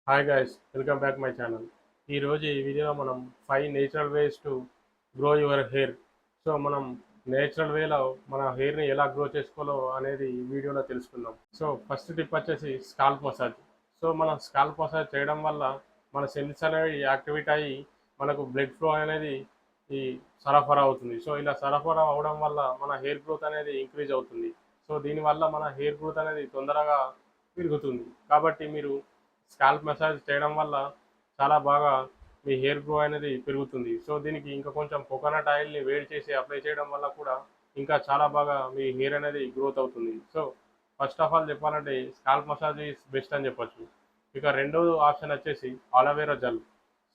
Hi guys, welcome back my channel. ఈరోజు ఈ వీడియోలో మనం 5 natural ways to grow your hair. So మనం నేచురల్ వేలో మన హెయిర్ని ఎలా గ్రో చేసుకోవాలో అనేది ఈ వీడియోలో తెలుసుకుందాం. సో ఫస్ట్ టిప్ వచ్చేసి స్కాల్ప్ మసాజ్. సో మనం స్కాల్ప్ మసాజ్ చేయడం వల్ల మన సెల్స్ అనేవి యాక్టివేట్ అయ్యి మనకు బ్లడ్ ఫ్లో అనేది ఈ సరఫరా అవుతుంది. సో ఇలా సరఫరా అవడం వల్ల మన హెయిర్ గ్రోత్ అనేది ఇంక్రీజ్ అవుతుంది. సో దీనివల్ల మన హెయిర్ గ్రోత్ అనేది తొందరగా పెరుగుతుంది. కాబట్టి మీరు స్కాల్ప్ మసాజ్ చేయడం వల్ల చాలా బాగా మీ హెయిర్ గ్రో అనేది పెరుగుతుంది. సో దీనికి ఇంకా కొంచెం కోకోనట్ ఆయిల్ని వేడి చేసి అప్లై చేయడం వల్ల కూడా ఇంకా చాలా బాగా మీ హెయిర్ అనేది గ్రోత్ అవుతుంది. సో ఫస్ట్ ఆఫ్ ఆల్ చెప్పాలంటే స్కాల్ప్ మసాజ్ ఈజ్ బెస్ట్ అని చెప్పొచ్చు. ఇక రెండో ఆప్షన్ వచ్చేసి అలోవెరా జెల్.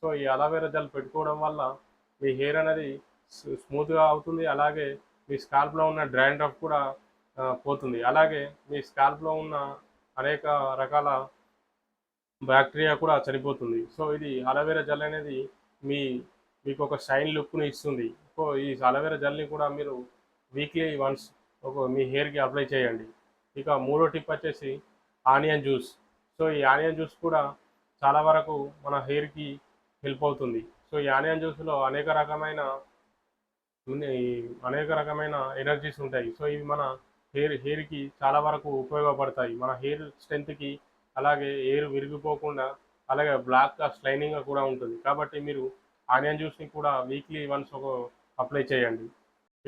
సో ఈ అలోవెరా జెల్ పెట్టుకోవడం వల్ల మీ హెయిర్ అనేది స్మూత్గా అవుతుంది. అలాగే మీ స్కాల్ప్లో ఉన్న డ్రాండ్రఫ్ కూడా పోతుంది. అలాగే మీ స్కాల్ప్లో ఉన్న అనేక రకాల బ్యాక్టీరియా కూడా చనిపోతుంది. సో ఇది అలోవెరా జెల్ అనేది మీ మీకు ఒక షైన్ లుక్ని ఇస్తుంది. సో ఈ అలోవెరా జెల్ని కూడా మీరు వీక్లీ వన్స్ మీ హెయిర్కి అప్లై చేయండి. ఇక మూడో టిప్ వచ్చేసి ఆనియన్ జ్యూస్. సో ఈ ఆనియన్ జ్యూస్ కూడా చాలా వరకు మన హెయిర్కి హెల్ప్ అవుతుంది. సో ఈ ఆనియన్ జ్యూస్లో ఈ అనేక రకమైన ఎనర్జీస్ ఉంటాయి. సో ఇవి మన హెయిర్కి చాలా వరకు ఉపయోగపడతాయి. మన హెయిర్ స్ట్రెంత్కి, అలాగే హెయిర్ విరిగిపోకుండా, అలాగే బ్లాక్గా స్లైనింగ్గా కూడా ఉంటుంది. కాబట్టి మీరు ఆనియన్ జ్యూస్ని కూడా వీక్లీ వన్స్ అప్లై చేయండి.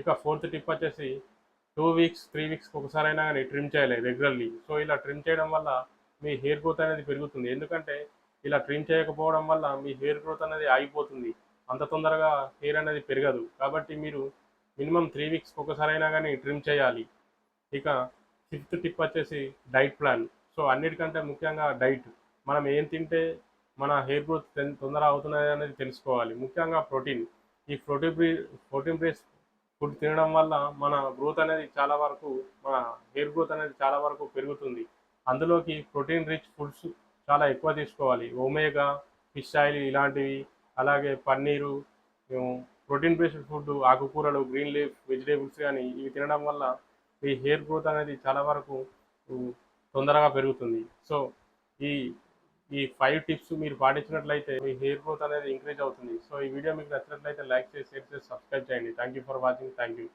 ఇక ఫోర్త్ టిప్ వచ్చేసి 2 వీక్స్ 3 వీక్స్కి ఒకసారైనా కానీ ట్రిమ్ చేయాలి రెగ్యులర్లీ. సో ఇలా ట్రిమ్ చేయడం వల్ల మీ హెయిర్ గ్రోత్ అనేది పెరుగుతుంది. ఎందుకంటే ఇలా ట్రిమ్ చేయకపోవడం వల్ల మీ హెయిర్ గ్రోత్ అనేది ఆగిపోతుంది. అంత తొందరగా హెయిర్ అనేది పెరగదు. కాబట్టి మీరు మినిమం 3 వీక్స్కి ఒకసారైనా కానీ ట్రిమ్ చేయాలి. ఇక ఫిఫ్త్ టిప్ వచ్చేసి డైట్ ప్లాన్. సో అన్నిటికంటే ముఖ్యంగా డైట్. మనం ఏం తింటే మన హెయిర్ గ్రోత్ తొందర అవుతున్నది అనేది తెలుసుకోవాలి. ముఖ్యంగా ప్రోటీన్. ఈ ప్రోటీన్ బేస్ ఫుడ్ తినడం వల్ల మన గ్రోత్ అనేది చాలా వరకు మన హెయిర్ గ్రోత్ అనేది చాలా వరకు పెరుగుతుంది. అందులోకి ప్రోటీన్ రిచ్ ఫుడ్స్ చాలా ఎక్కువ తీసుకోవాలి. ఒమేగా, ఫిష్ ఆయిల్ ఇలాంటివి, అలాగే పన్నీరు, ప్రోటీన్ బేస్డ్ ఫుడ్, ఆకుకూరలు, గ్రీన్ లీఫ్ వెజిటేబుల్స్ కానీ ఇవి తినడం వల్ల మీ హెయిర్ గ్రోత్ అనేది చాలా వరకు ఉమ్, తొందరగా పెరుగుతుంది. సో ఈ ఈ 5 టిప్స్ మీరు పాటించినట్లయితే మీ హెయిర్ గ్రోత్ అనేది ఇంక్రీజ్ అవుతుంది. సో ఈ వీడియో మీకు నచ్చినట్లయితే లైక్ చేసి, షేర్ చేసి, సబ్స్క్రైబ్ చేయండి. Thank you for watching. Thank you.